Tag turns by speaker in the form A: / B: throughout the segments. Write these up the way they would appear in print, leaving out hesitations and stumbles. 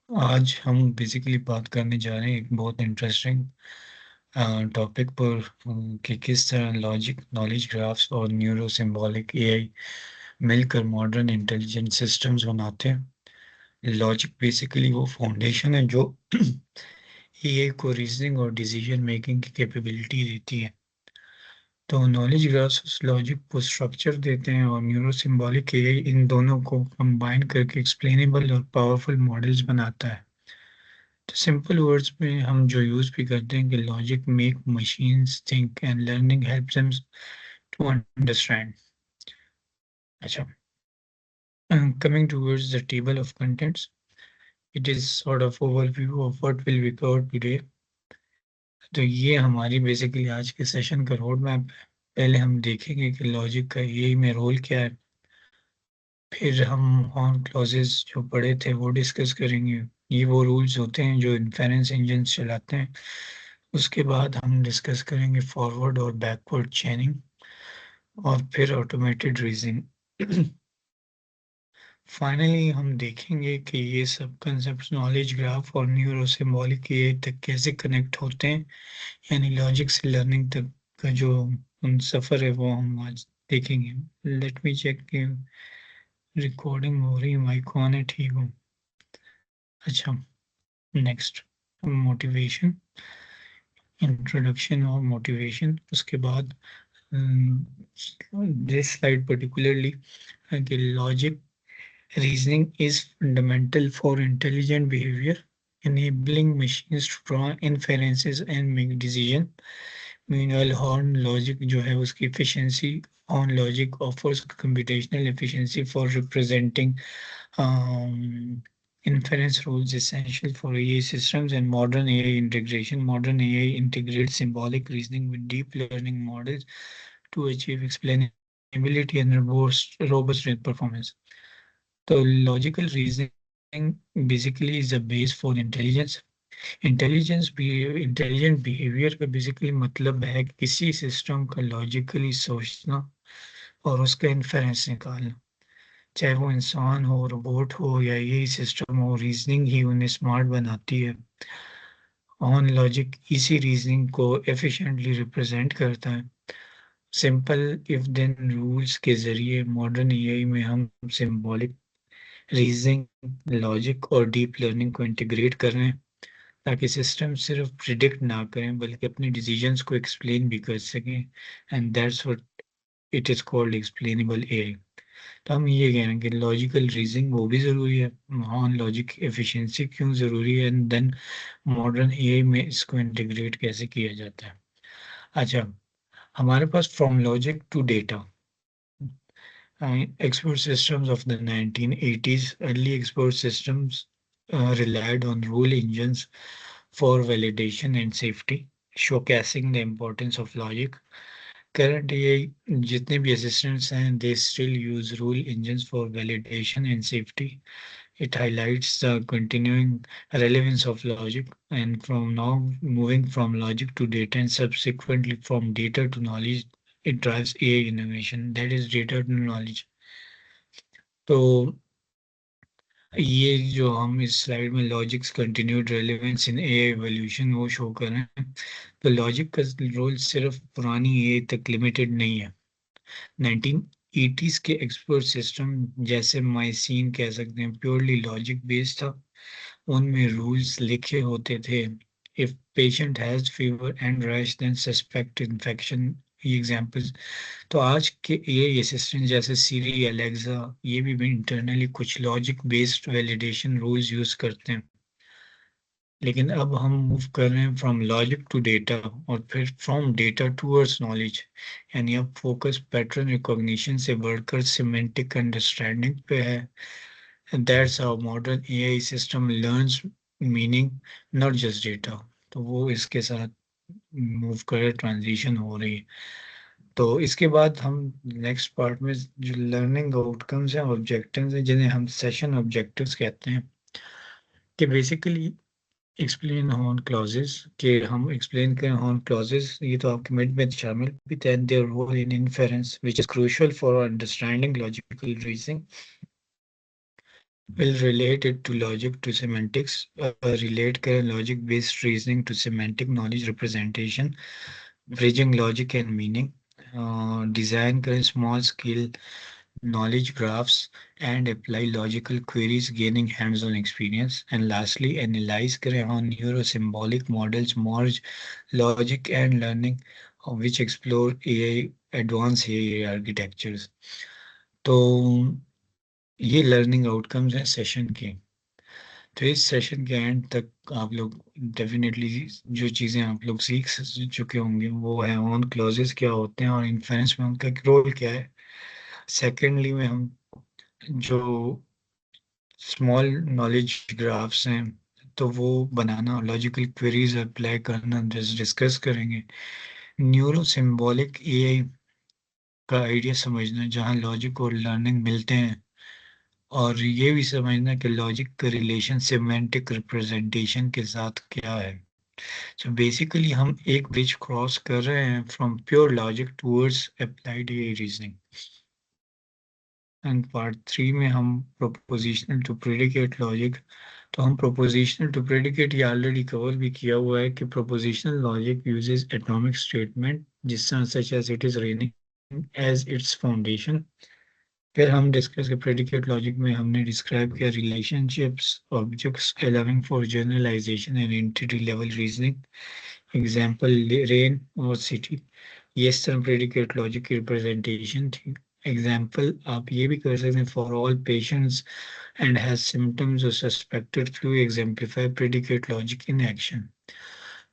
A: आज हम बेसिकली बात करने जा रहे हैं एक बहुत इंटरेस्टिंग टॉपिक पर कि किस तरह लॉजिक, नॉलेज ग्राफ्स और न्यूरो सिंबॉलिक एआई मिलकर मॉडर्न इंटेलिजेंट सिस्टम्स बनाते हैं। लॉजिक बेसिकली वो फाउंडेशन है जो एआई को रीजनिंग और डिसीजन मेकिंग की कैपेबिलिटी देती है। तो नॉलेज ग्राफ्स उस लॉजिक को स्ट्रक्चर देते हैं और न्यूरो सिंबॉलिक एआई इन दोनों को कंबाइन करके एक्सप्लेनेबल और पावरफुल मॉडल्स बनाता है। तो सिंपल वर्ड्स में हम जो यूज भी करते हैं कि logic make machines think and learning help them to understand. अच्छा, coming towards the table of contents, it is sort of overview of what will be covered today. तो ये हमारी बेसिकली आज के सेशन का रोड मैप है। पहले हम देखेंगे कि लॉजिक का यही में रोल क्या है, फिर हम ऑन क्लॉजेस जो पढ़े थे वो डिस्कस करेंगे। ये वो रूल्स होते हैं जो इन्फेरेंस इंजन चलाते हैं। उसके बाद हम डिस्कस करेंगे फॉरवर्ड और बैकवर्ड चेनिंग और फिर ऑटोमेटेड रीजनिंग। फाइनली हम देखेंगे कि ये सब कंसेप्ट नॉलेज ग्राफ और न्यूरो सिंबॉलिक ये तक कैसे कनेक्ट होते हैं, यानी लॉजिक से लर्निंग तक का जो सफ़र है वो हम आज देखेंगे। लेट मी चेक कि रिकॉर्डिंग हो रही है, माइक ऑन है, ठीक हो। अच्छा, नेक्स्ट मोटिवेशन, इंट्रोडक्शन और मोटिवेशन। उसके बाद दिस स्लाइड पर्टिकुलरली कि logic reasoning is fundamental for intelligent behavior, enabling machines to draw inferences and make decisions. Meanwhile, Horn logic जो है उसकी efficiency, Horn logic offers computational efficiency for representing um, inference rules essential for AI systems and modern AI integration. Modern AI integrates symbolic reasoning with deep learning models to achieve explainability and robust performance. तो logical reasoning basically is a base for intelligence. Intelligence भी intelligent behaviour का basically मतलब है किसी system का logically सोचना और उसका इन्फेरेंस निकालना। चाहे वो इंसान हो, रोबोट हो या यही सिस्टम हो, रीजनिंग ही उन्हें स्मार्ट बनाती है। ऑन लॉजिक इसी रीजनिंग को एफिशिएंटली रिप्रेजेंट करता है। सिंपल इफ देन रूल्स के जरिए मॉडर्न एआई में हम सिंबॉलिक रीजनिंग, लॉजिक और डीप लर्निंग को इंटीग्रेट कर रहे हैं ताकि सिस्टम सिर्फ प्रिडिक्ट ना करें बल्कि अपने डिसीजंस को एक्सप्लेन भी कर सकें। And that's what it is called explainable AI. तो हम ये कह रहे हैं कि लॉजिकल रीजनिंग वो भी ज़रूरी है, हाँ लॉजिक एफिशिएंसी क्यों ज़रूरी है, एंड देन मॉडर्न एआई में इसको इंटीग्रेट कैसे किया जाता है। अच्छा, हमारे पास from logic to data. Export systems of the 1980s, early export systems relied on rule engines for validation and safety, showcasing the importance of logic. Current AI, जितने भी assistants हैं, they still use rule engines for validation and safety. It highlights the continuing relevance of logic, and from now moving from logic to data and subsequently from data to knowledge, it drives AI innovation. That is data to knowledge. तो ये जो हम इस slide में logics continued relevance इन AI evolution वो show कर रहे हैं। तो लॉजिक का रोल सिर्फ पुरानी एआई तक लिमिटेड नहीं है। 1980s के एक्सपर्ट सिस्टम जैसे माइसिन कह सकते हैं प्योरली लॉजिक बेस्ड था। उनमें रूल्स लिखे होते थे। If patient has fever and rash then suspect infection, ये एग्जांपल्स। तो आज के ये असिस्टेंट जैसे सीरी, एलेक्सा, ये भी इंटरनली कुछ logic based validation rules use करते हैं। लेकिन अब हम मूव कर रहे हैं फ्रॉम लॉजिक टू डेटा और फिर फ्रॉम डेटा टूवर्ड्स नॉलेज, यानी अब फोकस पैटर्न रिकॉग्निशन से बढ़कर सिमेंटिक अंडरस्टैंडिंग पे है। That's how modern AI system learns meaning, not just data. तो वो इसके साथ मूव कर ट्रांजिशन हो रही है। तो इसके बाद हम नेक्स्ट पार्ट में जो लर्निंग आउटकम्स हैं, ऑब्जेक्टिव्स हैं, जिन्हें हम सेशन ऑब्जेक्टिव्स कहते हैं, कि बेसिकली एक्सप्लेन ऑन क्लॉजेस, के हम एक्सप्लेन करें ऑन क्लॉजेस। ये तो आपके मिड में शामिल भी थे, their role in inference which is crucial for understanding logical reasoning. will relate it to logic to semantics, relate करें logic based reasoning to semantic knowledge representation, bridging logic and meaning, design करें small scale knowledge graphs and apply logical queries gaining hands-on experience, and lastly analyze करें how neurosymbolic models merge logic and learning, which explore AI advanced AI architectures. तो ये learning outcomes हैं session के। तो इस session के and तक आप लोग डेफिनेटली जो चीज़ें आप लोग सीख चुके होंगे वो है ऑन क्लॉजेस क्या होते हैं और इन्फेरेंस में उनका रोल क्या है। सेकेंडली में हम जो स्मॉल नॉलेज ग्राफ्स हैं तो वो बनाना, लॉजिकल क्वेरीज अप्लाई करना डिस्कस करेंगे। न्यूरो सिम्बॉलिक एआई का आइडिया समझना जहाँ लॉजिक और लर्निंग मिलते हैं, और ये भी समझना कि लॉजिक का रिलेशन सिमेंटिक रिप्रेजेंटेशन के साथ क्या है। सो बेसिकली हम एक ब्रिज क्रॉस कर रहे हैं from pure logic towards applied reasoning. And part 3 में हम प्रोपोजिशनल टू प्रेडिकेट लॉजिक। तो हम प्रोपोजिशनल टू प्रेडिकेट ये ऑलरेडी कवर भी किया हुआ है कि propositional logic uses atomic statement जिस तरह such as it is raining as its foundation. फिर हम डिस्कस के प्रेडिकेट लॉजिक में हमने डिस्क्राइब किया relationships objects allowing for generalization and entity level reasoning, example rain और सिटी। ये इस तरह प्रेडिकेट लॉजिक की रिप्रेजेंटेशन थी। एग्जांपल आप ये भी कर सकते हैं, for all patients and has symptoms और suspected flu exemplify predicate logic in action.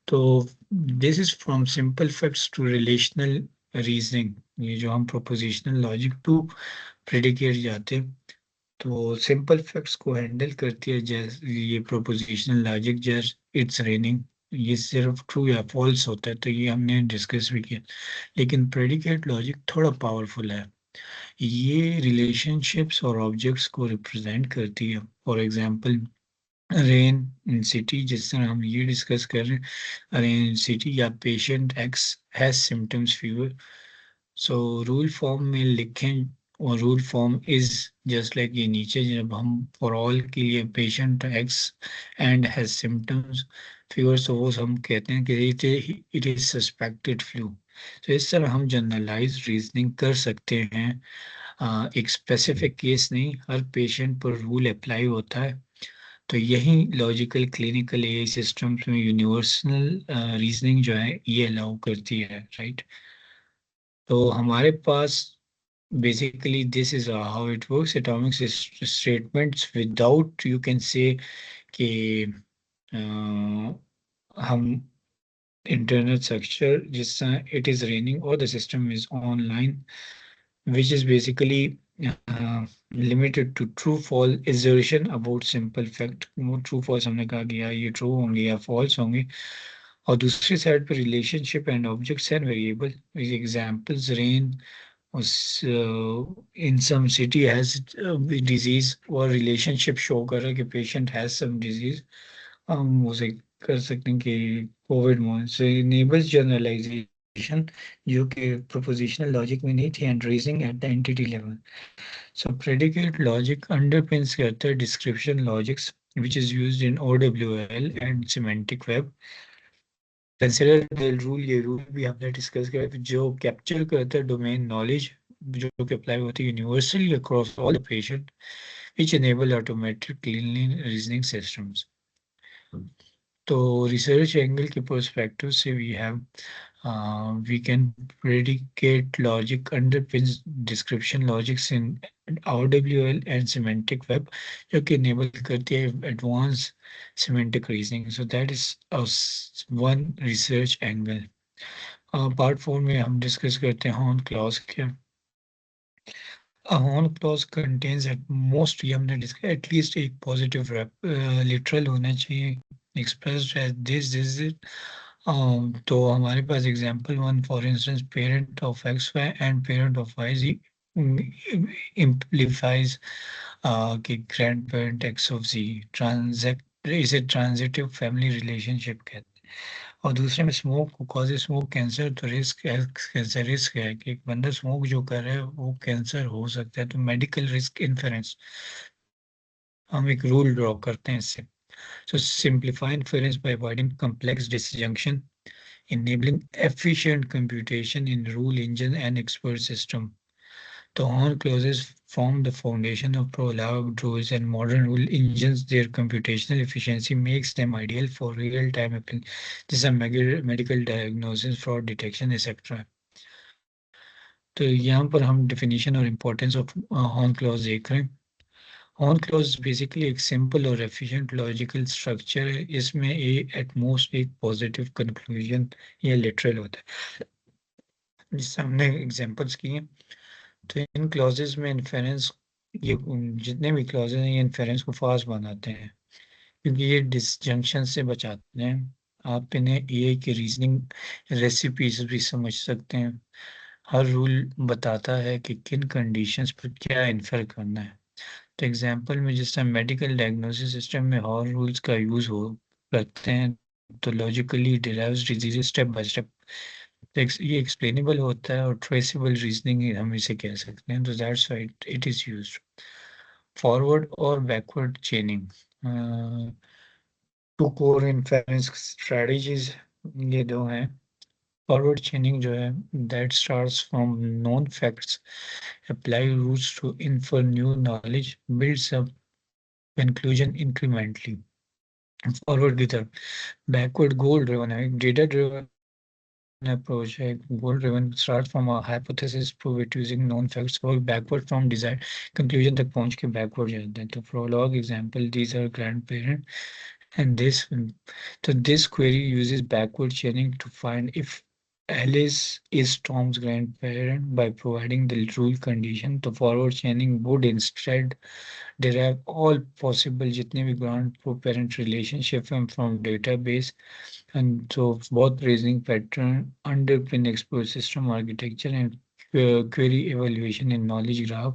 A: तो this is from simple facts to relational reasoning. ये जो हम प्रोपोजिशनल लॉजिक टू प्रेडिकेट जाते हैं तो सिंपल फैक्ट्स को हैंडल करती है, जैसे ये प्रोपोजिशनल लॉजिक जैसे इट्स रेनिंग, ये सिर्फ ट्रू या फॉल्स होता है तो ये हमने डिस्कस भी किया। लेकिन प्रेडिकेट लॉजिक थोड़ा पावरफुल है, ये रिलेशनशिप्स और ऑब्जेक्ट्स को रिप्रेजेंट करती है। For example rain in city, जिस तरह हम ये डिस्कस कर रहे हैं, रेन इन सिटी या patient X has symptoms fever. So rule form में लिखें, और rule form is just like ये नीचे जब हम फॉर ऑल के लिए patient X and has symptoms fever, so वो हम कहते हैं कि इट इज सस्पेक्टेड फ्लू। तो इस तरह हम जनरलाइज रीजनिंग कर सकते हैं। एक स्पेसिफिक केस नहीं, हर पेशेंट पर रूल अप्लाई होता है। तो यही लॉजिकल क्लिनिकल एआई सिस्टम्स में यूनिवर्सल रीजनिंग जो है ये अलाउ करती है, राइट। तो हमारे पास basically this is how it works, atomic statements without you can say कि हम internal structure जिस तरह it is raining or the system is online, which is basically limited to true false assertion about simple fact। वो true false हमने कहा कि या ये true होंगे या false होंगे। और दूसरी साइड पे relationship and objects and variable examples rain in some city has disease, और relationship show कर रहा है कि patient has some disease। हम उसे कर सकते हैं कि कोविड में से enables generalization जो कि propositional logic में नहीं थी, and raising at the entity level। So predicate logic underpins करता है description logics which is used in OWL and semantic web। Consider the rule, ये रूल भी हमने डिस्कस किया जो कैप्चर करता है डोमेन नॉलेज जो कि अप्लाई होती है universally across all the patient, which enable automatic cleanly reasoning systems. तो रिसर्च एंगल के पर्सपेक्टिव से we have we can predicate logic underpins description logics in OWL and semantic web जो कि enable करती है advanced semantic reasoning। So that is one research angle। Part 4 में हम discuss करते हैं हॉर्न क्लॉज के। A horn clause contains at most, ये हमने डिस्कस एटलीस्ट एक पॉजिटिव लिटरल होना चाहिए expressed as this is। तो हमारे पास example one for instance parent of X Y and parent of Y Z implies कि grandparent X of Z transact, इसे ट्रांजिटिव फैमिली रिलेशनशिप कहते हैं। और दूसरे में स्मोक को कॉजेज स्मोक कैंसर, तो रिस्क कैंसर रिस्क है कि एक बंदा स्मोक जो कर रहा है वो कैंसर हो सकता है, तो मेडिकल रिस्क इन्फेरेंस। हम एक रूल ड्रॉ करते हैं इससे. So simplify inference by avoiding complex disjunction, enabling efficient computation in rule engine and expert system. The on clauses form the foundation of Prolog, rules, and modern rule engines. Their computational efficiency makes them ideal for real-time applications. This is medical diagnosis, fraud detection, etc. तो यहाँ पर हम definition और importance of on clause देख रहे हैं. On clause basically एक simple और एफिशिएंट लॉजिकल स्ट्रक्चर है. इसमें एट मोस्ट एक पॉजिटिव कंक्लूजन या लिटरल होता है, जिससे हमने एग्जांपल्स किए. तो इन क्लॉजेस में इन्फेरेंस, ये जितने भी क्लॉजेस हैं ये इन्फेरेंस को फास्ट बनाते हैं क्योंकि ये डिसजंक्शन से बचाते हैं. आप इन्हें एआई के रीजनिंग रेसिपीज भी समझ सकते हैं. हर रूल बताता है कि किन कंडीशंस पर क्या इन्फर करना है. तो एग्जाम्पल में जिस तरह मेडिकल डायग्नोसिस सिस्टम में और रूल्स का यूज हो करते हैं तो logically derives disease step by step. ये एक्सप्लेनेबल होता है और ट्रेसेबल रीजनिंग हम इसे कह सकते हैं. तो that's why it is used. Forward और backward chaining, two core inference strategies ये दो हैं. फॉरवर्ड चेनिंग जो है, that starts from known facts, apply rules to infer new knowledge, builds up conclusion incrementally. Forward की तरफ. बैकवर्ड गोल driven है, data driven approach है. goal driven start from a hypothesis, prove it using known facts, work backward from desired conclusion तक पहुंच के backward जाते हैं. तो prologue example, these are grandparent and this, so this query uses backward chaining to find if Alice is Tom's grandparent by providing the rule condition. तो forward chaining would instead derive all possible जितने भी grandparent relationship हैं from database. And so both reasoning pattern underpin expert system architecture and query evaluation in knowledge graph,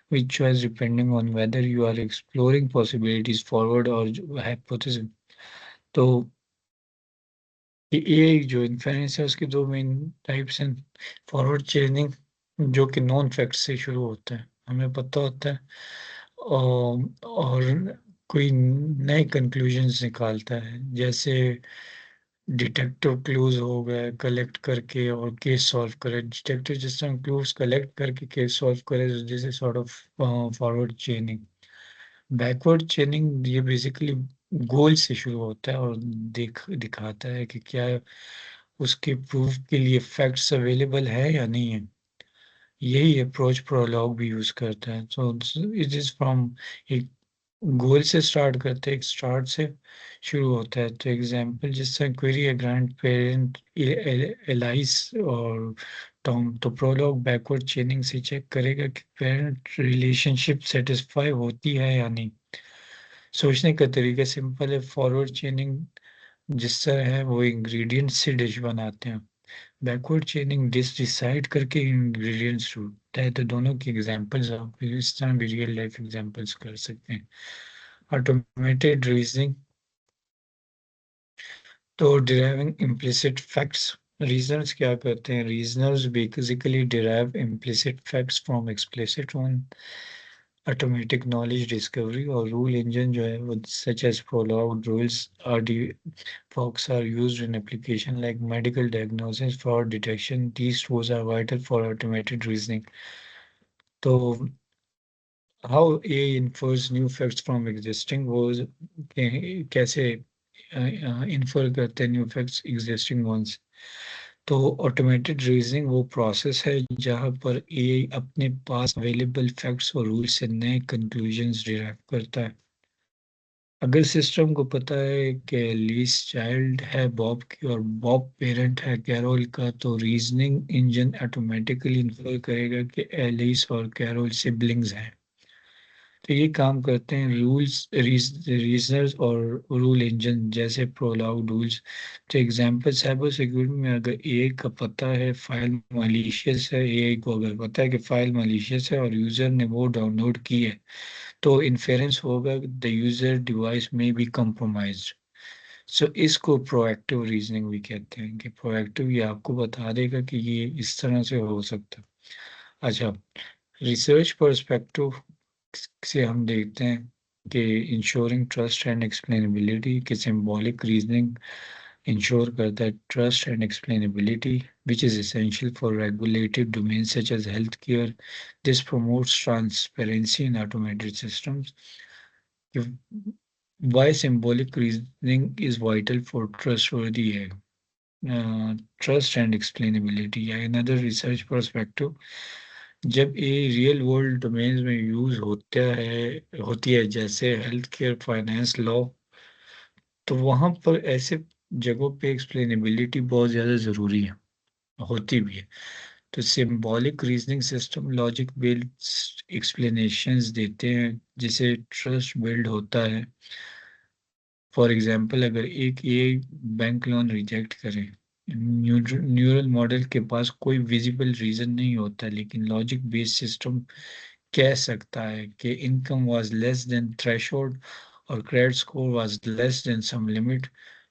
A: which choice depending on whether you are exploring possibilities forward or hypothesis. तो ये जो inference है उसके दो main types हैं. Forward chaining जो कि non fact से शुरू होता है, हमें पता होता है, और कोई नए कंक्लूजन्स निकालता है. जैसे डिटेक्टिव क्लूज हो गए कलेक्ट करके और केस सॉल्व करे. डिटेक्टिव जिस तरह क्लूज कलेक्ट करके केस सॉल्व करे, this is sort of forward चेनिंग. Backward चेनिंग ये बेसिकली गोल से शुरू होता है और दिखाता है कि क्या उसके प्रूफ के लिए फैक्ट्स अवेलेबल है या नहीं है. यही अप्रोच प्रोलॉग भी यूज करता है. सो इट इज फ्रॉम एक गोल से स्टार्ट करते हैं, एक स्टार्ट से शुरू होता है. तो एग्जांपल जिस तरह क्वेरी है ग्रैंड पेरेंट एलाइस और टॉम, तो प्रोलॉग बैकवर्ड चेनिंग से चेक करेगा कि पेरेंट रिलेशनशिप सेटिस्फाई होती है या नहीं. सोचने का तरीका सिंपल है. फॉरवर्ड चेनिंग जिस तरह है वो इंग्रेडिएंट से डिश बनाते हैं. बैकवर्ड चेनिंग डिश डिसाइड करके इंग्रेडिएंट्स ढूंढता है. तो दोनों की एग्जांपल्स आप इस तरह भी रियल लाइफ एग्जांपल्स कर सकते हैं. ऑटोमेटेड रीजनिंग, तो डिराइविंग इम्प्लिसिट फैक्ट्स. रीजनर्स क्या करते हैं? Reasoners basically derive implicit facts from explicit one. Automatic knowledge discovery और रूल इंजन जो है वो such as Prolog rules are folks are used in application like medical diagnosis, fraud detection. These tools are vital for automated reasoning. तो how AI infers new facts from existing, वो कैसे infer करते हैं new facts existing ones. तो automated reasoning वो process है जहाँ पर एआई अपने पास अवेलेबल फैक्ट्स और रूल से नए कंक्लूजन्स डिराइव करता है. अगर सिस्टम को पता है कि लीज चाइल्ड है बॉब की और बॉब पेरेंट है कैरोल का, तो रीजनिंग इंजन ऑटोमेटिकली इन्फर करेगा कि एलिस और कैरोल सिबलिंग्स हैं. तो ये काम करते हैं रूल्स रीजनर्स और रूल इंजन जैसे प्रोलॉग रूल्स. तो एग्जांपल साइबर सिक्योरिटी में अगर एआई का पता है फाइल मलिशियस है, एआई को अगर पता है कि फाइल मलिशियस है और यूजर ने वो डाउनलोड की है, तो इन्फेरेंस होगा द यूजर डिवाइस में बी कॉम्प्रोमाइज्ड. सो इसको प्रोएक्टिव रीजनिंग भी कहते हैं कि प्रोएक्टिव ये आपको बता देगा कि ये इस तरह से हो सकता है. अच्छा, रिसर्च पर्सपेक्टिव से हम देखते हैं कि इंश्योरिंग ट्रस्ट एंड एक्सप्लेनेबिलिटी कि सिंबॉलिक रीजनिंग इंश्योर करता है trust and explainability which is essential for regulated domains such as healthcare. This promotes transparency in automated systems. Why symbolic reasoning is vital for trustworthy trust and explainability. Another research perspective, जब ये real world domains में use होती है जैसे health care finance law, तो वहाँ पर ऐसे जगहों पे एक्सप्लेनेबिलिटी बहुत ज़्यादा ज़रूरी है, होती भी है। तो symbolic reasoning system logic based explanations देते हैं जिसे ट्रस्ट बिल्ड होता है। फॉर एग्जांपल, अगर एक ए बैंक लोन रिजेक्ट करे, न्यूरल मॉडल के पास कोई विजिबल रीजन नहीं होता, लेकिन लॉजिक बेस्ड सिस्टम कह सकता है कि income was less than threshold और credit score was less than some limit,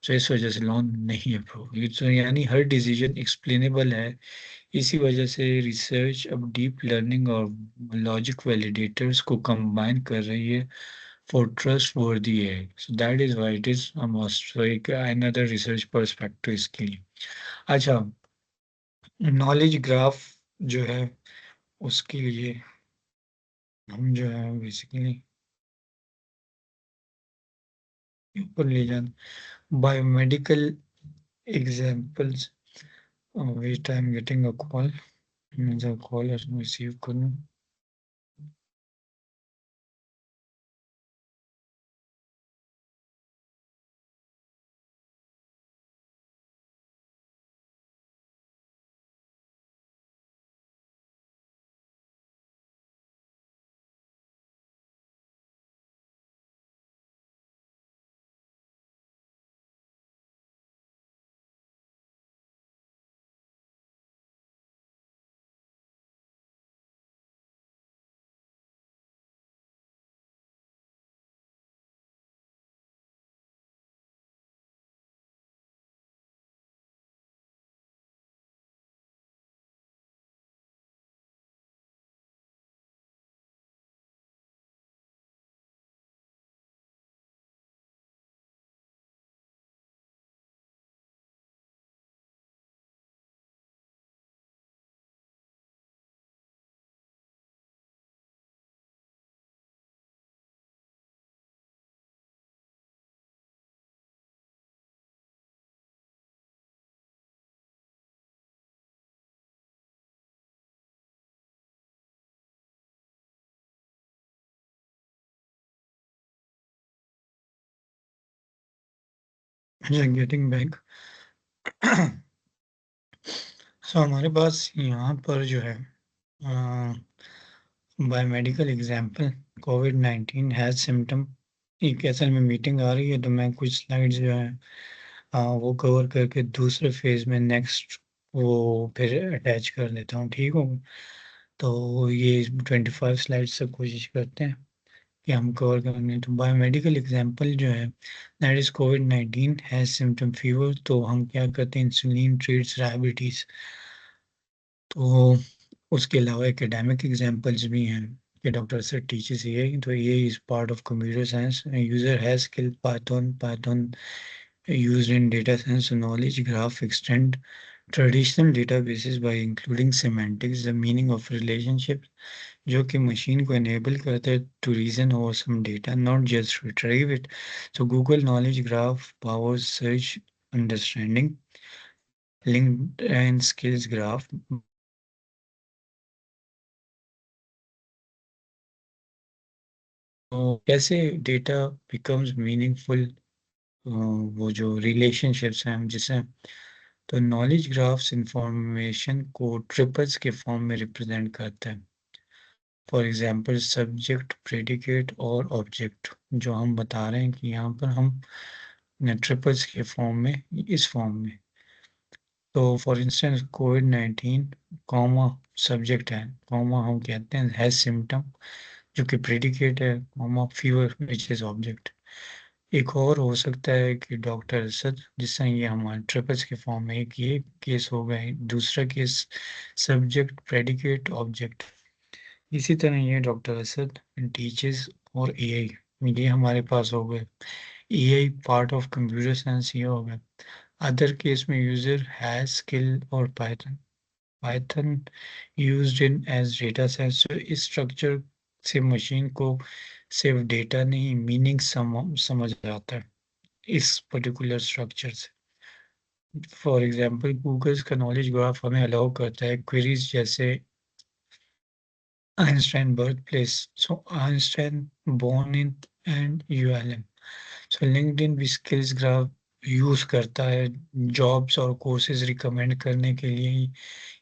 A: तो इस वजह से लोन नहीं अप्रूव। तो यानी हर डिसीजन एक्सप्लेनेबल है। इसी वजह से रिसर्च अब डीप लर्निंग और लॉजिक वैलिडेटर्स को कंबाइन कर रही है for trustworthy AI. So that is why it is a must. So एक another research perspective इसके लिए। अच्छा, नॉलेज ग्राफ जो है उसके लिए हम जो है बेसिकली ऊपर ले जाना biomedical examples. Wait I am getting a call, मुझे कॉल रिसीव करूँ। Getting back. सो हमारे पास यहाँ पर जो है बायोमेडिकल एग्जाम्पल कोविड-19 हैज सिम्टम। एक असल में मीटिंग आ रही है तो मैं कुछ स्लाइड्स जो है वो कवर करके दूसरे फेज में नेक्स्ट वो फिर अटैच कर देता हूँ, ठीक होगा? तो ये 25 स्लाइड्स से कोशिश करते हैं कि हम कवर करेंगे। तो बायोमेडिकल एग्जांपल जो है that is covid has symptom fever, तो हम क्या करते हैं, इंसुलिन ट्रीट्स डायबिटीज। तो उसके अलावा एकेडमिक एग्जांपल्स भी हैं कि डॉक्टर सर टीचर्स ये, तो ये is part of computer science user has skill Python used in data science knowledge graph extend traditional databases by including semantics, the meaning of relationships, जो कि मशीन को enable करता है to reason over some data, not just retrieve it. So Google Knowledge Graph powers search understanding, LinkedIn Skills Graph तो कैसे data becomes meaningful, वो जो relationships हैं हम जिसे, तो नॉलेज ग्राफ्स इंफॉर्मेशन को ट्रिपल्स के फॉर्म में रिप्रेजेंट करता है। फॉर एग्जांपल सब्जेक्ट, प्रेडिकेट और ऑब्जेक्ट, जो हम बता रहे हैं कि यहाँ पर हम ट्रिपल्स के फॉर्म में, इस फॉर्म में। तो for instance covid comma subject है, कॉमा हम कहते हैं हैज सिम्टम जो कि प्रेडिकेट है, comma fever which is object. एक और हो सकता है कि डॉक्टर असद, जिससे ये हमारे ट्रिपल्स के फॉर्म में, एक ये केस हो गए, दूसरा केस सब्जेक्ट प्रेडिकेट ऑब्जेक्ट। इसी तरह ये डॉक्टर असद टीचर्स और एआई ये हमारे पास हो गए। AI part of computer science ये हो गया। अदर केस में यूजर हैज स्किल और Python. Python used in as data science. तो इस स्ट्रक्चर से मशीन को सिर्फ डेटा नहीं मीनिंग समझ आता है इस पर्टिकुलर स्ट्रक्चर से। फॉर एग्जांपल गूगल्स का नॉलेज ग्राफ हमें अलाउ करता है क्वेरीज जैसे Einstein birth place, so Einstein born in and ULM. So LinkedIn भी स्किल्स ग्राफ यूज करता है जॉब्स और कोर्सेज रिकमेंड करने के लिए ही।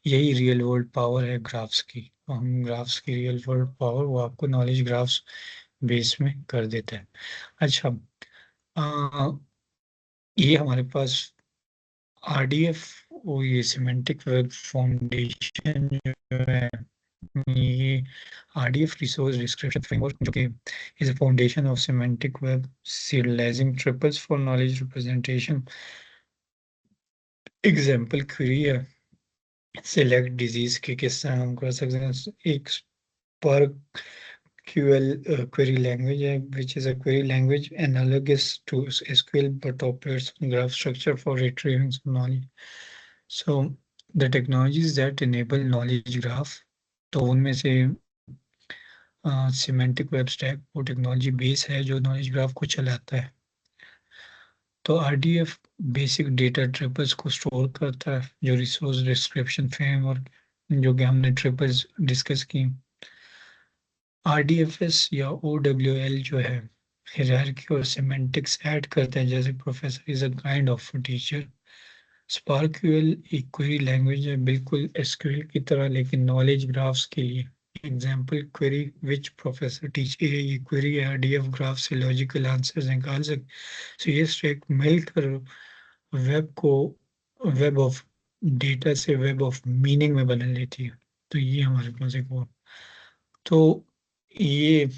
A: यही रियल वर्ल्ड पावर है ग्राफ्स की। तो हम ग्राफ्स की रियल वर्ल्ड पावर वो आपको नॉलेज ग्राफ्स बेस में कर देता है। अच्छा, ये हमारे पास आरडीएफ वो ये सिमेंटिक वेब फाउंडेशन जो है, ये आरडीएफ रिसोर्स डिस्क्रिप्शन फ्रेमवर्क जो कि is a foundation of semantic web serializing triples for knowledge representation. Example query है, सिलेक्ट डिजीज के किस तरह हम कर सकते हैं। एक पर QL query language which is a query language analogous to SQL but operates on graph structure for retrieving some knowledge. So the technologies that enable knowledge graph, तो उनमें से सिमेंटिक वेब स्टैक वो टेक्नोलॉजी बेस है जो knowledge graph को चलाता है। तो RDF बेसिक डेटा ट्रिपल्स को स्टोर करता है, जो रिसोर्स डिस्क्रिप्शन फ्रेमवर्क जो कि हमने ट्रिपल्स डिस्कस की। RDFS या OWL जो है हायरार्की और सिमेंटिक्स ऐड करते हैं, जैसे professor is a kind of teacher. Spark QL एक क्वेरी लैंग्वेज है बिल्कुल एसक्यूएल की तरह, लेकिन नॉलेज ग्राफ्स के लिए। एग्जाम्पल क्वेरी विच प्रोफेसर टीच ए, ये क्वेरी RDF ग्राफ से लॉजिकल आंसर्स निकाल सकते। सो ये स्टैक मिलकर वेब को वेब ऑफ डेटा से वेब ऑफ मीनिंग में बदल लेती है। तो ये हमारे पास एक और, तो ये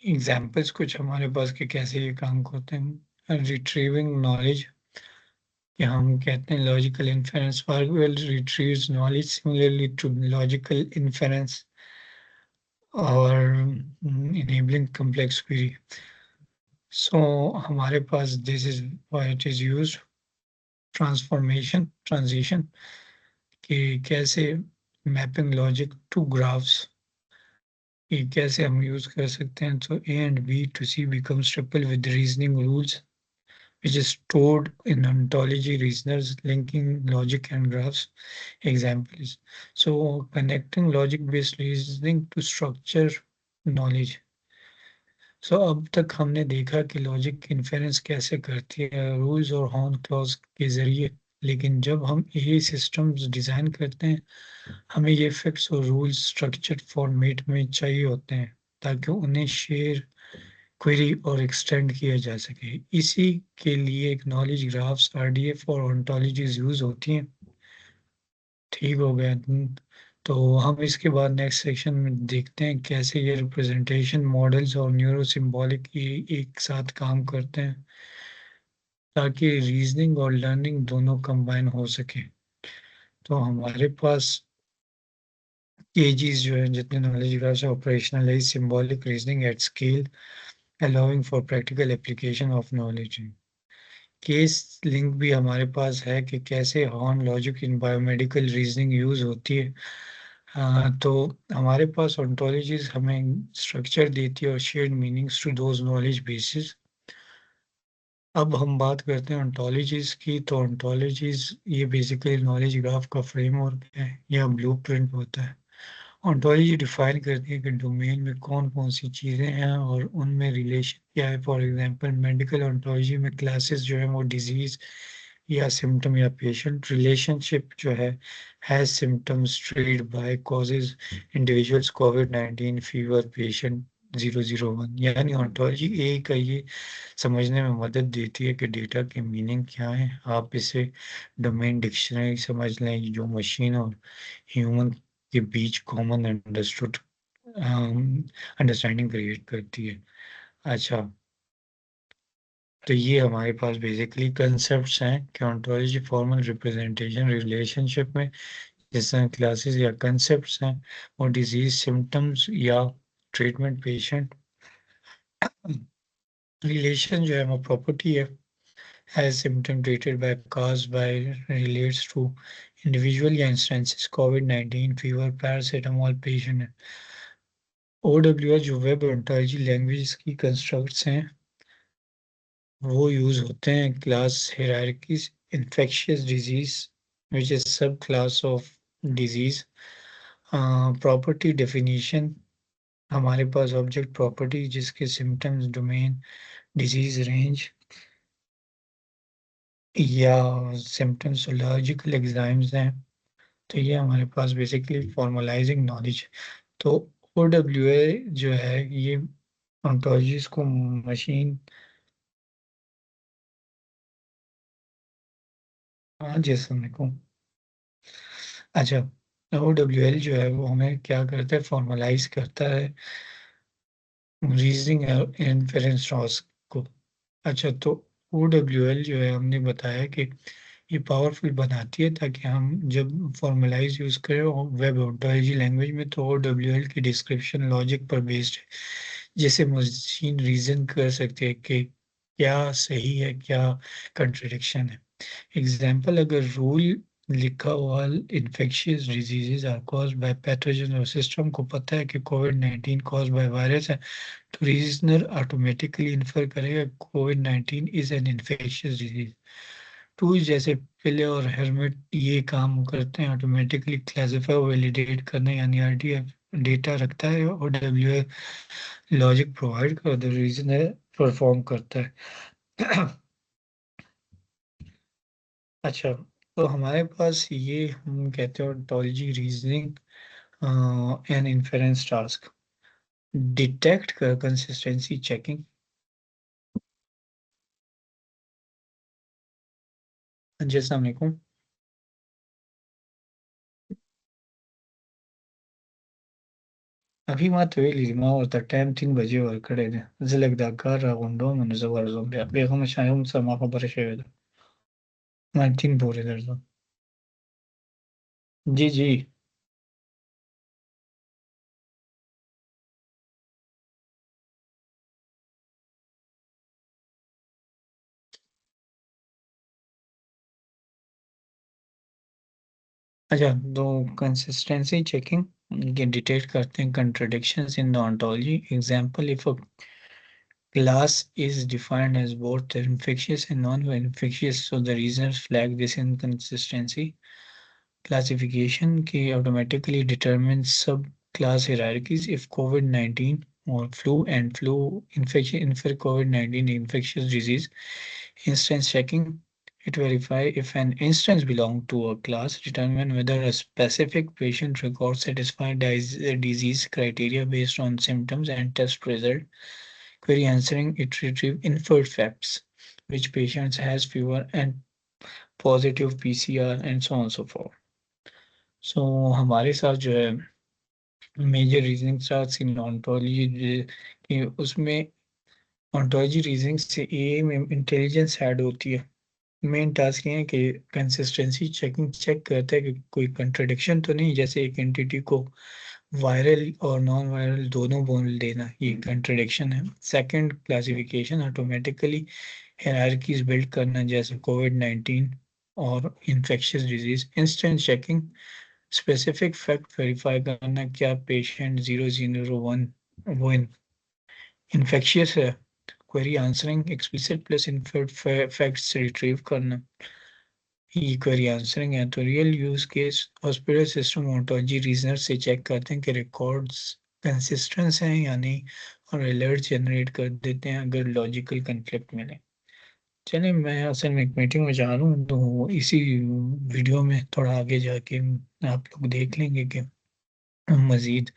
A: एग्जाम्पल्स कुछ हमारे पास के कैसे ये काम करते हैं। रिट्रीविंग नॉलेज, कि हम कहते हैं logical inference work will retrieves knowledge similarly to logical inference और इनेबलिंग कॉम्प्लेक्स क्वेरी। सो हमारे पास this is why it is used. Transformation transition, कि कैसे मैपिंग लॉजिक टू ग्राफ्स, ये कैसे हम यूज कर सकते हैं। तो A and B to C becomes triple with reasoning rules which is stored in ontology reasoners linking logic and graphs. Examples, so connecting logic based reasoning to structure knowledge. सो अब तक हमने देखा कि लॉजिक इन्फेरेंस कैसे करती है rules और horn clause के जरिए, लेकिन जब हम ये सिस्टम्स डिज़ाइन करते हैं हमें ये फिक्स और रूल्स स्ट्रक्चर्ड फॉर्मेट में चाहिए होते हैं ताकि उन्हें शेयर क्वेरी और एक्सटेंड किया जा सके। इसी के लिए एक नॉलेज ग्राफ्स RDF और ओंटोलॉजीज यूज होती हैं। ठीक हो गया। तो हम इसके बाद नेक्स्ट सेक्शन में देखते हैं कैसे ये रिप्रेजेंटेशन मॉडल्स और न्यूरो सिंबॉलिक एक साथ काम करते हैं ताकि रीजनिंग और लर्निंग दोनों कंबाइन हो सके। तो हमारे पास केजीज जो है जितने knowledge graphs operationalize symbolic reasoning at scale allowing for practical application of knowledge. Case link भी हमारे पास है कि कैसे Horn logic in biomedical reasoning use होती है। तो हमारे पास ओंटोलॉजीज हमें स्ट्रक्चर देती है और shared meanings to those knowledge basis. अब हम बात करते हैं ओंटोलॉजीज की। तो ओंटोलॉजीज ये बेसिकली नॉलेज ग्राफ का फ्रेमवर्क है या ब्लूप्रिंट होता है। ओंटोलॉजी डिफाइन करती है कि डोमेन में कौन कौन सी चीज़ें हैं और उनमें रिलेशन क्या है। फॉर एग्जांपल मेडिकल ओंटोलॉजी में क्लासेस जो है वो डिजीज या सिम्टम या पेशेंट रिलेशनशिप जो है symptoms treat by causes individuals कोविड-19 फीवर पेशेंट 001। यानी ओंटोलॉजी ए का ये समझने में मदद देती है कि डेटा के मीनिंग क्या है। आप इसे डोमेन डिक्शनरी समझ लें जो मशीन और ह्यूमन के बीच कॉमन अंडरस्टैंडिंग क्रिएट करती है। अच्छा, तो ये हमारे पास बेसिकली कंसेप्ट्स हैं कि ओंटोलॉजी फॉर्मल रिप्रेजेंटेशन रिलेशनशिप में जिस तरह क्लासेस या कंसेप्ट्स हैं और डिजीज सिम्टम्स या ट्रीटमेंट पेशेंट रिलेशन जो है वो प्रॉपर्टी है, as symptom treated by caused by relates to individual या instances COVID-19 fever paracetamol patient है। OWS जो वेब ओंटोलॉजी लैंग्वेज की कंस्ट्रक्ट्स हैं वो यूज होते हैं class hierarchies infectious disease which is सब class of disease property definition हमारे पास ऑब्जेक्ट प्रॉपर्टी जिसके सिम्टम्स डोमेन डिजीज रेंज या सिम्टम्सोलॉजिकल एग्जाम्स हैं। तो ये हमारे पास बेसिकली फॉर्मलाइजिंग नॉलेज। तो ओ डब्ल्यू ए जो है ये ऑन्टोलॉजीज को मशीन। हाँ जी अस्सलाम वालेकुम। अच्छा, ओ डब्ल्यू एल जो है वो हमें क्या करता है, फॉर्मलाइज करता है रीजनिंग इन्फेरेंस टास्क को। अच्छा, तो ओ डब्ल्यू एल जो है हमने बताया कि ये पावरफुल बनाती है ताकि हम जब फॉर्मलाइज यूज़ करें वेब ओंटोलॉजी लैंग्वेज में तो ओ डब्ल्यू एल की डिस्क्रिप्शन लॉजिक पर बेस्ड है, जिसे मशीन रीजन कर सकते हैं कि क्या सही है क्या कंट्रडिक्शन है। एग्जाम्पल, अगर रूल लिखा हुआ infectious diseases are caused by pathogen और सिस्टम को पता है कि कोविड-19 कॉज्ड बाय वायरस है, तो रीजनर ऑटोमेटिकली इन्फर करेगा कोविड-19 is an infectious disease. Tools जैसे पिले और हेरमेट ये काम करते हैं ऑटोमेटिकली क्लासिफाई वैलिडेट करने, यानी आरटीएफ डेटा रखता है और डब्ल्यू लॉजिक प्रोवाइड कर द रीजन है परफॉर्म करता है। अच्छा, तो हमारे पास ये हम कहते हैं ontology reasoning and inference task detect कर कंसिस्टेंसी चेकिंग। जी अस्सलाम वालेकुम। अभी मात्र ವೇಳೆಯಲ್ಲಿ ಅವತ್ತ ಟೈಮ್ ತಿಂಗ್ ಬಜೆ ಅವ್ರ ಕಡೆ ಇದೆ ಜಿಲೆಗ್ದಾಗ ರಾಗೊಂಡು ಮನೆ ಜಬರ್ದಸ್ತ್ ಬೇಗ ಮಶಾಯಂ ಸಮ खबर शेयर मैं तीन पूरे दर्द। जी जी। अच्छा, तो कंसिस्टेंसी चेकिंग ये डिटेक्ट करते हैं contradictions in the ontology. Example, if a class is defined as both infectious and non-infectious, so the reasons flag this inconsistency. Classification के automatically determines subclass hierarchies if COVID-19 or flu and flu infection infer COVID-19 infectious disease. Instance checking, it verify if an instance belong to a class, determine whether a specific patient record satisfy disease criteria based on symptoms and test result. Query answering, it retrieve inferred facts, which patients has fever and positive PCR and so on and so forth. सो हमारे साथ जो है major reasoning stars in ontology कि उसमें ontology reasoning से ए में intelligence add होती है। मेन टास्क ये है कि कंसिस्टेंसी चेकिंग चेक करता है कि कोई कंट्रडिक्शन तो नहीं, जैसे एक एंटिटी को वायरल और नॉन वायरल दोनों बोल देना ये कंट्रडिक्शन है। Second, classification automatically hierarchies build करना जैसे कोविड-19 और infectious disease. Instant checking specific fact verify करना क्या पेशेंट 001 वो इन्फेक्शियस है। Query answering explicit plus inferred facts retrieve करना ये क्वेरी आंसरिंग है। तो real use case hospital system ontology reasoner से चेक करते हैं कि रिकॉर्ड्स कंसिस्टेंट हैं या नहीं, और अलर्ट जनरेट कर देते हैं अगर लॉजिकल कन्फ्लिक्ट मिले। चलिए, मैं असल में एक मीटिंग में जा रहा हूँ तो इसी वीडियो में थोड़ा आगे जाके आप लोग देख लेंगे कि मज़ीद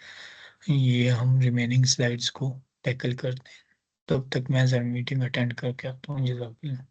A: ये हम रिमेनिंग स्लाइड्स को टैकल करते हैं। तब तक मैं ज़रा मीटिंग अटेंड करके आता हूँ। जज़ाकल्लाह।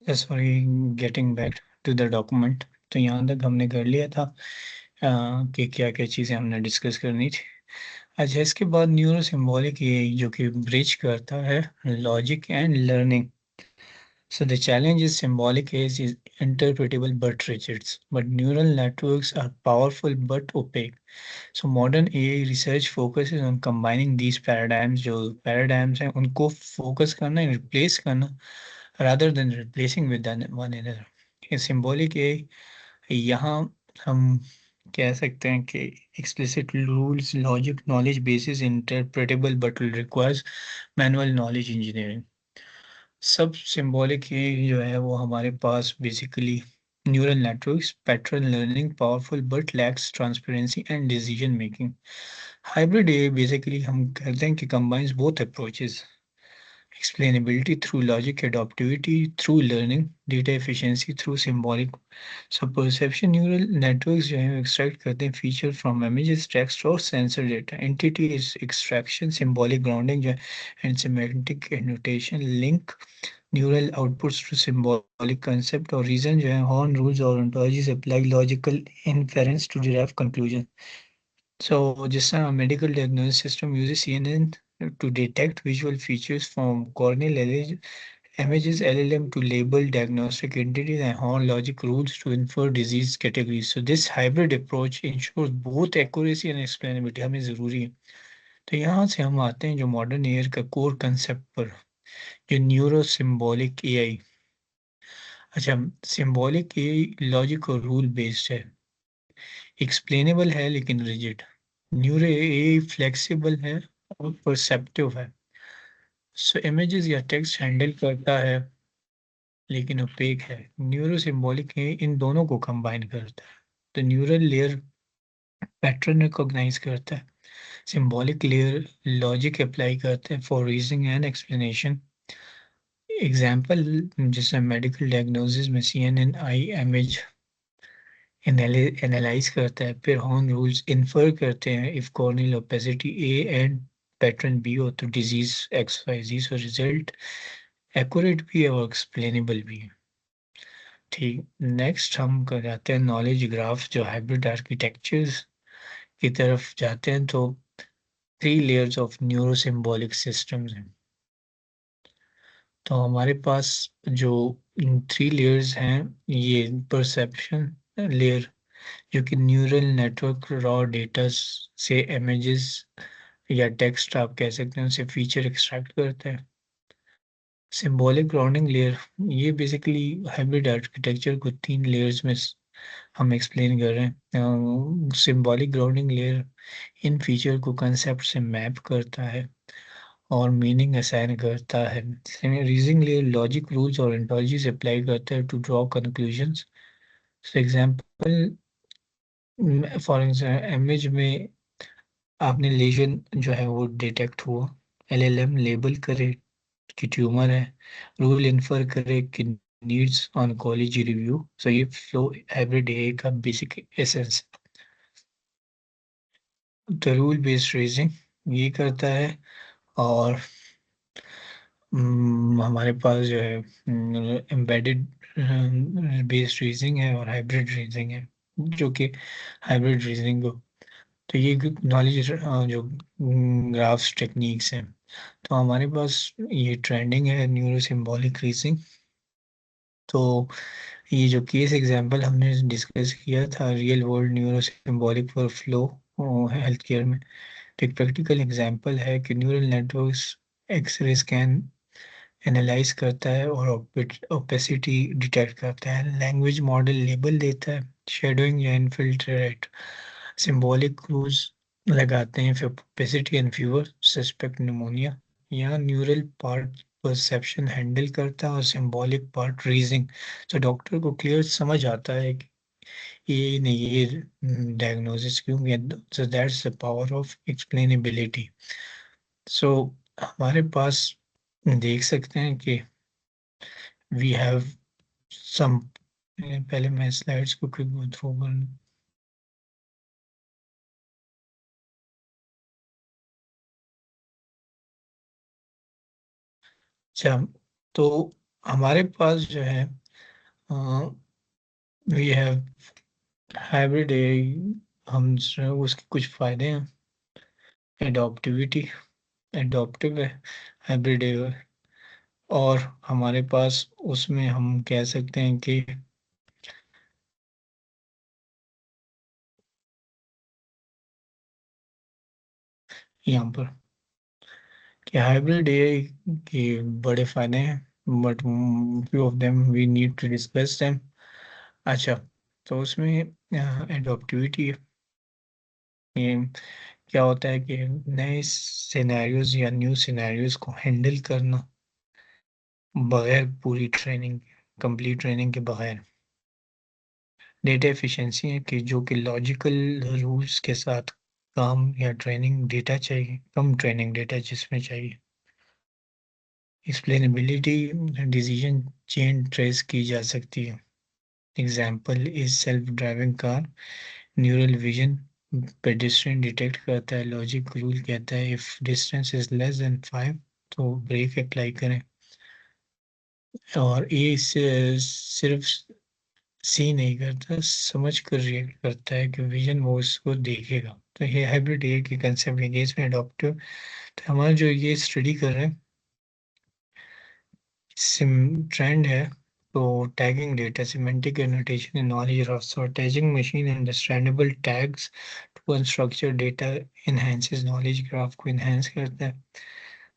A: Sorry, getting back to the document. तो यहाँ तक हमने कर लिया था कि क्या क्या चीज़ें हमने डिस्कस करनी थी। अच्छा, इसके बाद न्यूरो सिम्बॉलिक ये जो कि ब्रिज करता है logic and learning. So the challenge is symbolic is interpretable but rigid, but neural networks are powerful but opaque. So modern AI research focuses on combining these paradigms. जो paradigms हैं उनको focus करना, replace करना, rather than replacing with one another. ये symbolic AI यहाँ हम कह सकते हैं कि explicit rules, logic, knowledge bases interpretable but requires manual knowledge engineering. सब सिंबॉलिक ही जो है वो हमारे पास basically neural networks pattern learning powerful but lacks transparency and decision making. Hybrid A basically हम कहते हैं कि combines both approaches explainability through logic, adaptivity through learning, data efficiency through symbolic. So perception neural networks जो है extract करते हैं feature from images, text और sensor data. Entity is extraction, symbolic grounding जो है and semantic annotation link neural outputs to symbolic concept और reason जो है horn rules और ontologies apply logical inference to derive conclusion. So just a medical diagnosis system uses CNN to detect visual features from corneal images, LLM to label diagnostic entities, and Horn logic rules to infer disease categories. So this hybrid approach ensures both accuracy and explainability हमें ज़रूरी है। तो यहाँ से हम आते हैं जो मॉडर्न एयर का कोर कंसेप्ट पर, जो न्यूरो सिम्बॉलिक एआई। अच्छा, सिम्बॉलिक एआई लॉजिक और रूल बेस्ड है, एक्सप्लेनेबल है लेकिन रिजिड। न्यूरो एआई फ्लेक्सिबल है और परसेप्टिव है। सो इमेजेस या टेक्स्ट हैंडल करता है लेकिन ओपेक है। न्यूरो सिम्बॉलिक है इन दोनों को कंबाइन करता है। तो न्यूरल लेयर पैटर्न रिकॉग्नाइज करता है, सिम्बॉलिक लेयर लॉजिक अप्लाई करते हैं for reasoning and explanation. Example जैसे मेडिकल डायग्नोसिस में CNN आई इमेज एनालाइज करता है, फिर हॉर्न रूल्स इन्फर करते हैं if corneal opacity A and pattern B हो तो disease XYZ। So result accurate भी है और एक्सप्लेनेबल भी है। ठीक, नेक्स्ट हम कर जाते हैं नॉलेज ग्राफ जो हाइब्रिड आर्किटेक्चर्स की तरफ जाते हैं। तो 3 layers of neuro symbolic systems हैं। तो हमारे पास जो 3 लेयर्स हैं, ये परसेप्शन लेयर जो कि न्यूरल नेटवर्क रॉ डेटा से इमेजेस या टेक्स्ट आप कह सकते हैं उसे फीचर एक्सट्रैक्ट करता है। सिंबॉलिक ग्राउंडिंग लेयर ये बेसिकली हाइब्रिड आर्किटेक्चर को 3 लेयर्स में हम एक्सप्लेन कर रहे हैं। Symbolic grounding layer in feature को कंसेप्ट से मैप करता है और मीनिंग असाइन करता है। रीजनिंग लेयर लॉजिक रूल्स और एंटोलॉजीज अप्लाई करता है to draw conclusions. For example, for example image में आपने लेजन जो है वो डिटेक्ट हुआ, LLM लेबल करे कि ट्यूमर है, रूल इन्फर करे कि नीड्स ऑन्कोलॉजी रिव्यू। सो ये फ्लो हाइब्रिड एआई का बेसिक एसेंस। तो रूल बेस्ड रीजनिंग ये करता है और हमारे पास जो है एम्बेडेड बेस्ड रीजनिंग है और हाइब्रिड रीजनिंग है जो कि हाइब्रिड रीजनिंग को। तो ये नॉलेज जो ग्राफ्स टेक्निक्स हैं। तो हमारे पास ये ट्रेंडिंग है न्यूरो सिम्बॉलिक रीजनिंग। तो ये जो केस एग्जांपल हमने डिस्कस किया था real world neuro symbolic for flow health care में, तो एक प्रैक्टिकल एग्जांपल है कि neural networks x-ray scan analyze करता है और ओपेसिटी डिटेक्ट करता है, लैंग्वेज मॉडल लेबल देता है, शेडोइंग या इनफिल्ट्रेट सिंबॉलिक क्लूज लगाते हैं फिर opacity and fever suspect pneumonia. यहाँ न्यूरल पार्ट परसेप्शन हैंडल करता है और सिंबॉलिक पार्ट रीजनिंग। तो डॉक्टर को क्लियर समझ आता है कि ये नहीं ये डायग्नोसिस क्यों। So that's the power of explainability. So हमारे पास देख सकते हैं कि वी हैव सम, पहले मैं स्लाइड्स को क्विक गो थ्रू कर लूं। अच्छा, तो हमारे पास जो है वी हैव हाइब्रिड एआई, हम उसके कुछ फायदे हैं। एडॉप्टिविटी, एडॉप्टिव है हाइब्रिड एआई। और हमारे पास उसमें हम कह सकते हैं कि यहाँ पर कि हाइब्रिड एआई के बड़े फायदे हैं, but few of them we need to discuss them. अच्छा, तो उसमें एडॉप्टिविटी है। ये क्या होता है कि नए सिनेरियोज या न्यू सिनेरियोज को हैंडल करना बगैर पूरी ट्रेनिंग, कंप्लीट ट्रेनिंग के बगैर। डेटा एफिशिएंसी है कि जो कि लॉजिकल रूल्स के साथ काम या ट्रेनिंग डेटा चाहिए, कम ट्रेनिंग डेटा जिसमें चाहिए। एक्सप्लेनेबिलिटी, डिसीजन चेन ट्रेस की जा सकती है। Example is self driving car, neural vision pedestrian detect करता है, लॉजिक रूल कहता है if distance is less than 5 तो ब्रेक अप्लाई करें। और ये सिर्फ सी नहीं करता, समझ कर रिएक्ट करता है कि विजन वो उसको देखेगा। तो ये हाइब्रिड ए की कंसेप्ट है, इसमें अडॉप्टिव। तो हमारा जो ये स्टडी कर रहे हैं सिम ट्रेंड है, तो tagging data, semantic annotation and knowledge transfer, tagging machine understandable tags to unstructured data enhances knowledge graph को एनहांस करता है।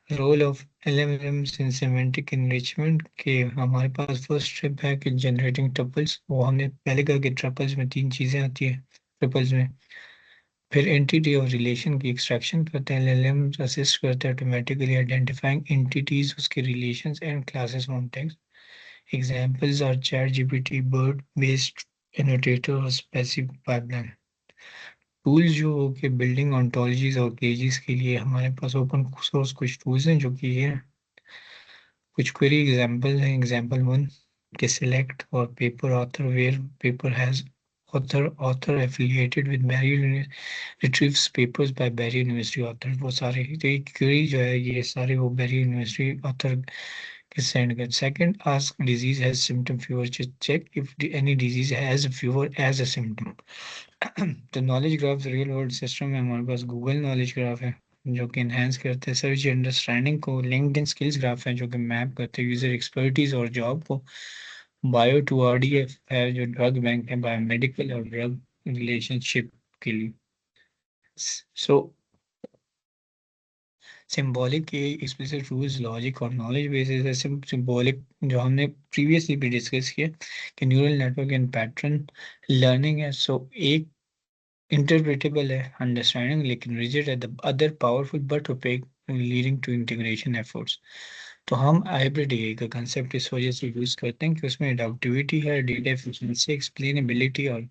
A: Role of LLMs in semantic enrichment के हमारे पास फर्स्ट स्टेप है कि जनरेटिंग टपल्स, वो हमने पहले कहा कि ट्रपल्स में तीन चीज़ें आती है ट्रिपल्स में। फिर एंटिटी और रिलेशन की एक्सट्रैक्शन करते हैं, LLMs असिस्ट करते हैं ऑटोमेटिकली आइडेंटिफाइंग एंटिटीज, उसके relations and classes from text. Examples are ChatGPT, Bard based annotator और स्पेसिफिक पाइपलाइन टूल्स। जो कि बिल्डिंग ऑन्टोलॉजीज और पेजेस के लिए हमारे पास ओपन सोर्स कुछ टूल्स हैं जो कि ये हैं। कुछ क्वेरी एग्जांपल हैं, एग्जांपल वन के सिलेक्ट और paper author where paper has author affiliated with barrier, retrieves papers by barrier university author. वो सारे, तो ये क्वेरी जो है ये सारे वो बैरियर यूनिवर्सिटी ऑथर के सेंड कर। Second, ask disease has symptom fever, check if any disease has fever as a symptom. तो knowledge graph real world system में हमारे पास गूगल नॉलेज ग्राफ है जो कि इन्हेंस करते हैं सर्च अंडरस्टैंडिंग को। लिंक्डइन स्किल्स ग्राफ है जो कि मैप करते हैं यूजर एक्सपर्टीज और जॉब को। बायो टू RDF है जो ड्रग बैंक है, बायोमेडिकल और ड्रग रिलेशनशिप के लिए। सो सिंबॉलिक के एक्सप्लिसिट रूल्स, लॉजिक और नॉलेज बेसिस है। सिंबॉलिक जो हमने प्रीवियसली भी डिस्कस किया कि neural network and pattern learning है। सो एक इंटरप्रेटेबल है अंडरस्टैंडिंग, लेकिन रिजिड है the other powerful but opaque leading to integration efforts. तो हम हाइब्रिड एआई का कंसेप्ट इस वजह से यूज करते हैं कि उसमें अडॉप्टिविटी है, डेटा एफिशिएंसी, एक्सप्लेनेबिलिटी और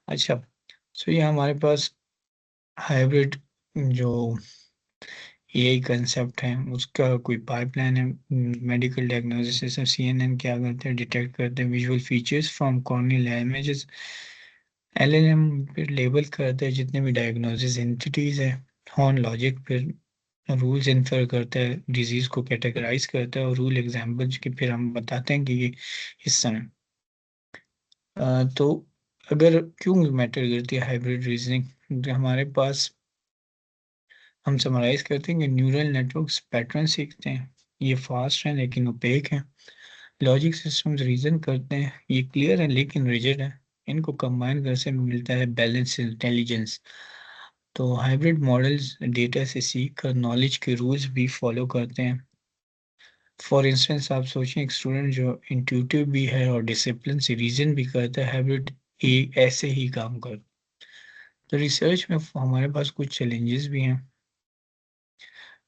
A: अच्छा। सो ये हमारे पास हाइब्रिड जो एआई कंसेप्ट है उसका कोई पाइपलाइन है। मेडिकल डायग्नोसिस में CNN क्या करते हैं, डिटेक्ट करते हैं visual features from corneal images. LLM फिर लेबल करते हैं जितने भी डायग्नोसिस एंटिटीज है। हॉर्न लॉजिक फिर रूल्स इन्फर करता है, डिजीज को कैटेगराइज करता है और रूल एग्जाम्पल्स के फिर हम बताते हैं कि ये इस समय। तो अगर क्यों मैटर करती है हाइब्रिड रीजनिंग, हमारे पास हम समराइज करते हैं कि न्यूरल नेटवर्क्स पैटर्न सीखते हैं, ये फास्ट हैं लेकिन ओपेक हैं। लॉजिक सिस्टम्स रीजन करते हैं, ये क्लियर है लेकिन रिजिड है। इनको कंबाइन कर से मिलता है बैलेंस इंटेलिजेंस। तो हाइब्रिड मॉडल्स डेटा से सीख कर नॉलेज के रूल्स भी फॉलो करते हैं। फॉर इंस्टेंस आप सोचें एक स्टूडेंट जो इंट्यूटिव भी है और डिसिप्लिन से रीजन भी करता है, हाइब्रिड ऐसे ही काम कर। तो रिसर्च में हमारे पास कुछ चैलेंजेस भी हैं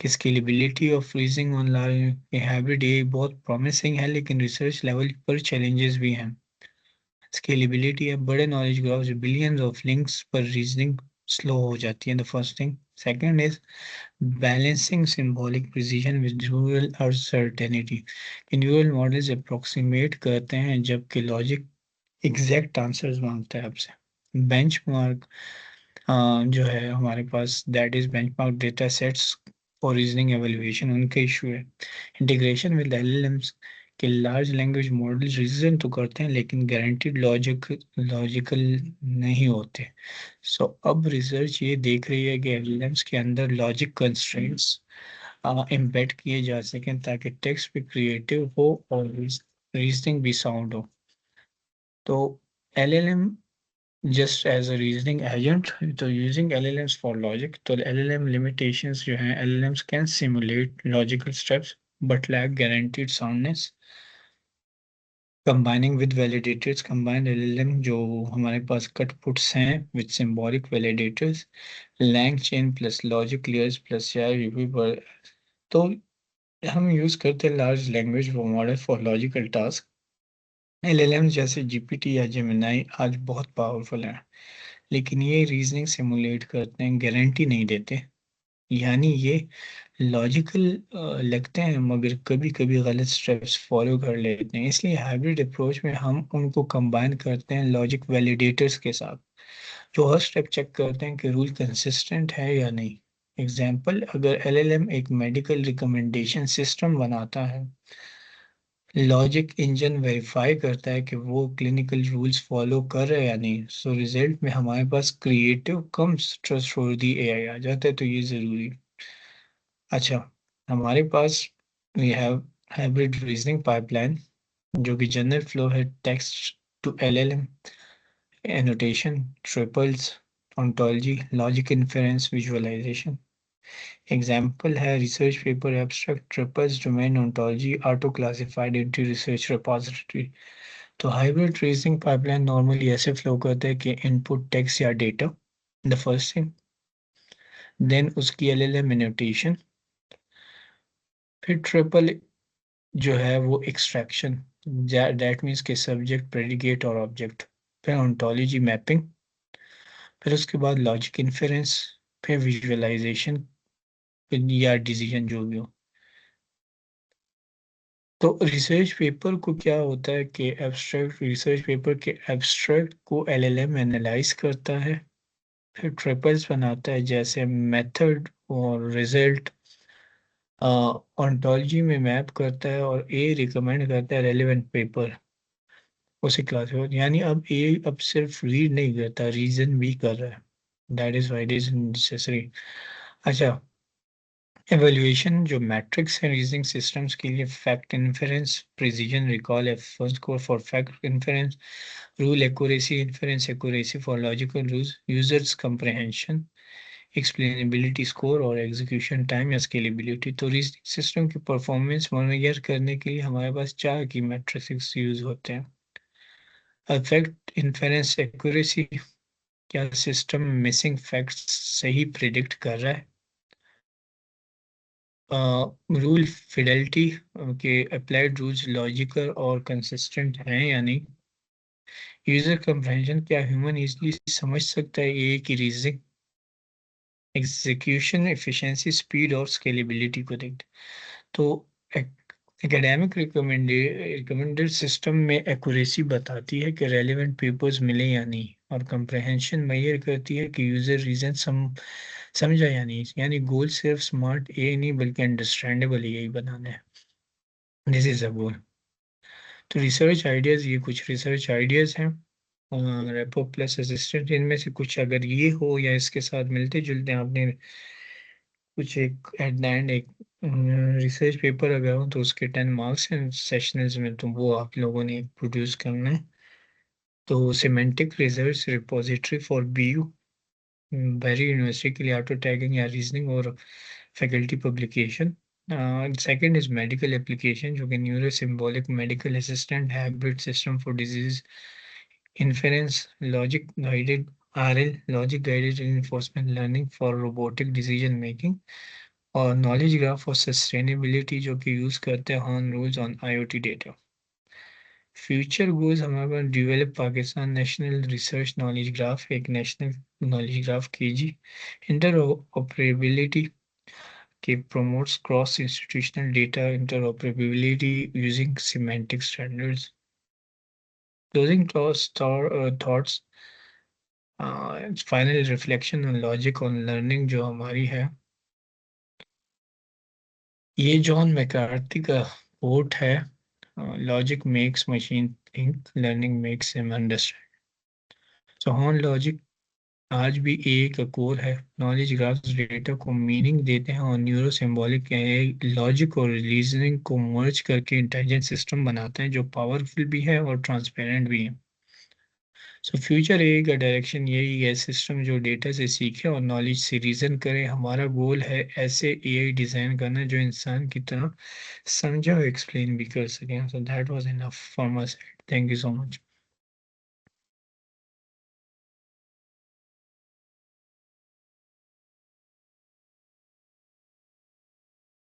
A: कि scalability of freezing on large hybrid ये बहुत प्रॉमिसिंग है लेकिन रिसर्च लेवल पर चैलेंजेस भी हैं। स्केलेबिलिटी है, बड़े knowledge graphs billions of links पर रीजनिंग स्लो हो जाती है, the first thing. Second is balancing symbolic precision with rural uncertainty. Neural models approximate करते हैं जबकि लॉजिक एग्जैक्ट आंसर्स मांगता है आपसे। बेंचमार्क जो है हमारे पास, that is benchmark data sets for reasoning evaluation, उनका इशू है। इंटीग्रेशन विद LLMs कि लार्ज लैंग्वेज मॉडल रीजन तो करते हैं लेकिन गारंटीड लॉजिकल नहीं होते। सो अब रिसर्च ये देख रही है कि एलएलएम्स के अंदर लॉजिक कंस्ट्रेंट्स एम्बेड किए जा सकें ताकि टेक्स्ट भी क्रिएटिव हो और रीजनिंग भी साउंड हो। तो LLM just as a reasoning agent, तो using LLMs for logic, तो LLM limitations जो हैं, LLMs can simulate logical steps but lack guaranteed soundness. Combining with validators, combined LLM जो हमारे पास cut puts हैं with symbolic validators, lang chain plus logic layers plus CI/VP पर, तो हम use करते हैं large language model for logical task। LLM जैसे GPT या जेमिनाई आज बहुत पावरफुल हैं, लेकिन ये रीजनिंग सिमुलेट करते हैं, गारंटी नहीं देते। यानी ये लॉजिकल लगते हैं मगर कभी कभी गलत स्टेप्स फॉलो कर लेते हैं। इसलिए हाइब्रिड अप्रोच में हम उनको कंबाइन करते हैं लॉजिक वैलिडेटर्स के साथ, जो हर स्टेप चेक करते हैं कि रूल कंसिस्टेंट है या नहीं। एग्जाम्पल, अगर एलएलएम एक मेडिकल रिकमेंडेशन सिस्टम बनाता है, लॉजिक इंजन वेरीफाई करता है कि वो क्लिनिकल रूल्स फॉलो कर रहे हैं या नहीं। सो रिजल्ट में हमारे पास क्रिएटिव कम्स ट्रस्टवर्दी एआई आ जाता है, तो ये ज़रूरी। अच्छा, हमारे पास we have hybrid reasoning pipeline, जो कि जनरल फ्लो है text to LLM, annotation, triples, ontology, logic inference, visualization. Example है research paper abstract, triples, domain, ontology, auto classified into research repository. तो हाइब्रिड रीजनिंग पाइपलाइन नॉर्मली ऐसे flow करता है कि input text या data, the first thing, then उसकी LLM annotation, फिर triple जो है वो एक्सट्रैक्शन, दैट मीन्स के सब्जेक्ट, प्रेडिकेट और ऑब्जेक्ट, फिर ontology मैपिंग, फिर उसके बाद लॉजिक इन्फेरेंस, फिर विजुअलाइजेशन या डिसीजन जो भी हो। तो रिसर्च पेपर को क्या होता है कि एब्स्ट्रैक्ट, रिसर्च पेपर के एब्स्ट्रैक्ट को एलएलएम एनालाइज करता है, फिर ट्रिपल्स बनाता है जैसे मेथड और रिजल्ट, ontology में मैप करता है, और ए रिकमेंड करता है रेलेवेंट पेपर उसी क्लास में। यानी अब ए अब सिर्फ रीड नहीं करता, रीजन भी कर रहा है। That is why it is necessary. अच्छा, एवेल्युएशन जो मैट्रिक्स है रीजनिंग सिस्टम्स के लिए, fact inference, precision, recall, F1 score for fact inference, rule accuracy, inference accuracy for logical rules, users comprehension, explainability score और एग्जीक्यूशन टाइम या scalability. तो reasoning system की performance monitor करने के लिए हमारे पास चार की मैट्रिक्स यूज होते हैं। फैक्ट इन्फेरेंस एक्यूरेसी, क्या सिस्टम मिसिंग फैक्ट्स सही प्रिडिक्ट कर रहा है। रूल फिडेलिटी, के अप्लाइड रूल्स लॉजिकल और कंसिस्टेंट हैं या नहीं। यूजर कंप्रहेंशन, क्या ह्यूमन इजीली समझ सकता है ये की रीजनिंग। एग्जीक्यूशन एफिशिएंसी, स्पीड और स्केलेबिलिटी को देखते। तो एकेडमिक रिकमेंडेड सिस्टम में एक्यूरेसी बताती है कि रेलेवेंट पेपर्स मिले या नहीं, और कंप्रहेंशन मेजर करती है कि यूजर रीजन समझा या नहीं। यानी गोल सिर्फ स्मार्ट ए नहीं बल्कि अंडरस्टैंडेबल यही बनाना है। दिस इज अ गोल। तो रिसर्च आइडियाज, ये कुछ रिसर्च आइडियाज हैं रेपो प्लस असिस्टेंट, इनमें से कुछ अगर ये हो या इसके साथ मिलते जुलते आपने कुछ एक एट द एंड एक रिसर्च पेपर अगर हो तो उसके 10 मार्क्स हैं सेशनल्स में, तो वो आप लोगों ने प्रोड्यूस करना है। तो semantic research repository for BU, Barry University के लिए ऑटो टैगिंग या रीजनिंग और faculty publication. Second is medical application, जो कि neuro symbolic medical assistant hybrid system for disease inference, logic guided RL, logic guided reinforcement learning for robotic decision making, और knowledge graph for sustainability, जो कि use करते हैं on rules on IoT data. Future goals हमारे पास, develop Pakistan national research knowledge graph, एक national knowledge graph KG, inter operability के promotes cross institutional data interoperability using semantic standards. Closing thoughts, final reflection on logic on learning जो हमारी है, ये John McCarthy का quote है, logic makes machine think, learning makes him understand. So हाँ, logic आज भी ए का कोर है। नॉलेज ग्राफ्स डेटा को मीनिंग देते हैं और न्यूरो सिंबॉलिक लॉजिक और रीजनिंग को मर्ज करके इंटेलिजेंट सिस्टम बनाते हैं जो पावरफुल भी है और ट्रांसपेरेंट भी है। सो फ्यूचर ए का डायरेक्शन यही है, सिस्टम जो डेटा से सीखे और नॉलेज से रीजन करे। हमारा गोल है ऐसे एआई डिज़ाइन करना जो इंसान की तरह समझा और एक्सप्लेन भी कर सके। So that was enough for my side, thank you so much.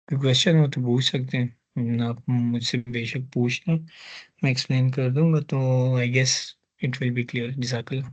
A: कोई क्वेश्चन हो तो पूछ सकते हैं, आप मुझसे बेशक पूछना, मैं एक्सप्लेन कर दूंगा। तो I guess it will be clear. जज़ाकल्लाह।